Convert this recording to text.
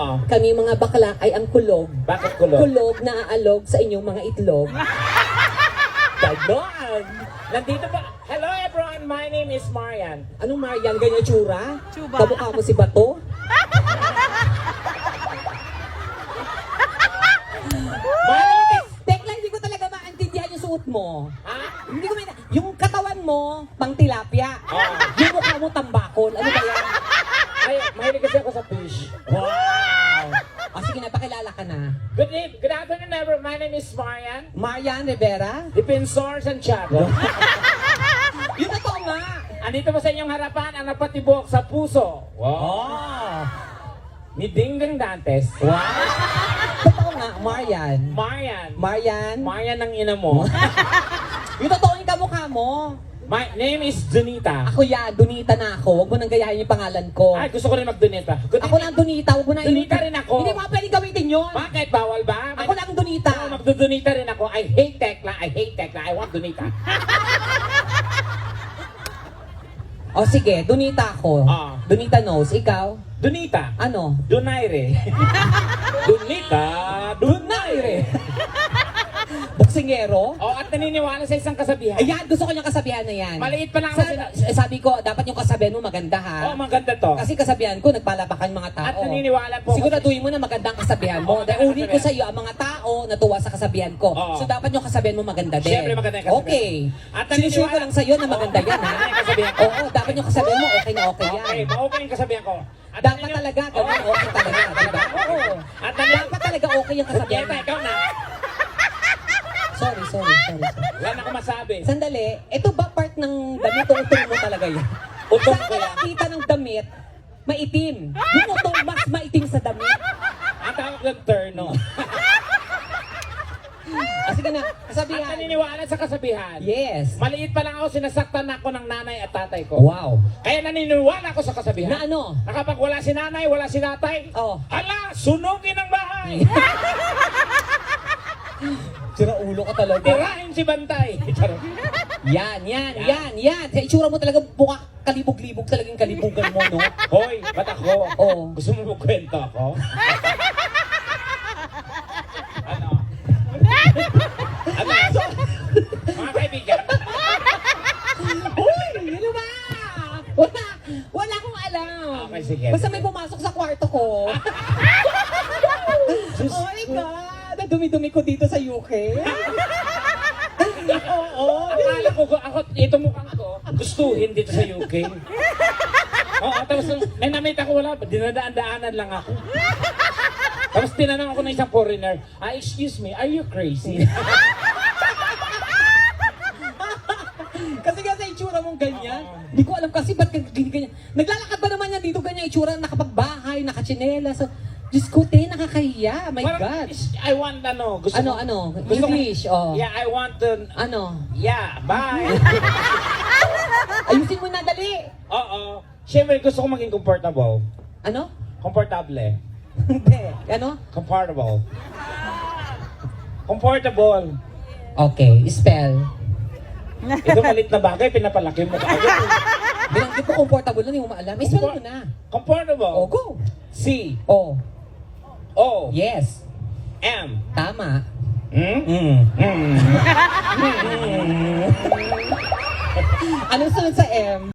Oo. Kami mga bakla ay ang kulog. Bakit kulog? Kulog na aalog sa inyong mga itlog. Ganon! Nandito ba? Hello everyone, my name is Marian. Anong Marian? Ganyan tsura? Tsuba. Kamukha mo si Bato? Marian! Tekla, hindi ko talaga maintindihan yung suot mo. Ha? Hindi ko yung katawan mo, pang tilapia. Oo. Yung mukha mo, tambakol. Ano ba yan? Ay, mahilig kasi ako sa fish. Wow! Sige na, pakilala ka na. Good afternoon everyone, my name is Marian. Marian Rivera? Defensor Santiago. Yun na to nga. Andito po sa inyong harapan ang napatibok sa puso. Oh. Ni Dingding Dantes. Wow. Totoo nga, Marian. Marian. Marian? Marian ng ina mo. Yung totoo yung kamukha mo. My name is Donita. Ako yan, Donita na ako. Huwag mo nang gayahin yung pangalan ko. Ay, gusto ko rin mag-Donita. Ako lang Donita, huwag mo na Donita rin ako. Hindi mo pwedeng gamitin yun. Bakit? Bawal ba? Ako lang Donita. Oo, magdudunita rin ako. I hate Tekla. I hate Tekla. I want Donita. O sige, Donita ako. Ah. Donita knows. Ikaw? Donita. Ano? Donaire. Donita. Donaire. Boksingero? Oh, at naniniwala sa isang kasabihan. Ayan, gusto ko yung kasabihan na yan. Maliit pa lang ako Sabi ko, dapat yung kasabihan mo maganda ha. Oh, maganda to. Kasi kasabihan ko, nagpalapakan mga tao. At naniniwala po. Siguraduhin mo na magandang kasabihan mo. Oo, Dahil magandang uli ko kasabihan. sa iyo ang mga tao natuwa sa kasabihan ko. Oo. So dapat yung kasabihan mo maganda din. Siyempre, maganda yung kasabihan. Okay. At Sinusure ko lang sa iyo na maganda Oo, yan ha. maganda yung kasabihan ko. Oo, dapat yung kasabihan mo okay na okay yan. Okay, okay yung kasabihan ko. At Dapat talaga, ganun, okay talaga, diba? Oo. At Dapat talaga okay yung kasabihan Jetta, mo. ikaw na. Sorry. Wala na akong masabi. Sandali, ito ba part ng damit o utong mo talaga yan? Utong Saan ko ka yan. nakita ng damit, maitim? Yung utong mas maitim sa damit? Ang tawag ng terno. Sige na, At kasabihan. naniniwala sa kasabihan. Yes. Maliit pa lang ako, sinasaktan ako ng nanay at tatay ko. Wow. Kaya naniniwala ako sa kasabihan. Na ano? Na kapag wala si nanay, wala si tatay, Oh. hala, sunugin ang bahay. Sira ulo ka talaga. Tirahin si Bantay. Charot. Yan. Sa itsura mo talaga buka kalibog-libog talagang kalibugan mo, no? Hoy, ba't ako? Oo. Gusto mo magkwento ako? Ano? Ano? Mga kaibigan, Uy, ano ba? Wala akong alam. Okay, sige. Basta may pumasok sa kwarto ko. Oh my God! Ang dumi-dumi ko dito sa UK. Oo. akala ko, ako, ito mukhang ko, gustuhin dito sa UK. Oo, tapos may namit ako, wala, dinadaan-daanan lang ako. Tapos tinanong ako ng isang foreigner, excuse me, are you crazy? Kasi sa itsura mong ganyan. Hindi ko alam kasi ba't ganyan. Naglalakad ba naman yan dito ganyan itsura, nakapagbahay, nakachinela. So, Diyos ko, nakakahiya. My Parang, God. I want, gusto ko. Gusto English, oh. Yeah, I want to, Ano? yeah, bye. Ayusin mo na, dali. Oo. Siyempre, gusto ko maging comfortable. Ano? Comfortable. Hindi. Ano? Comfortable. Comfortable. Okay, spell. Ito malit na bagay, pinapalaki mo agad. Binanggit ko comfortable na, hindi mo maalam. Spell mo na. Comfortable. Oh, go. C. Oh. O. Yes. M. Tama. Mm. Anong sunod sa M?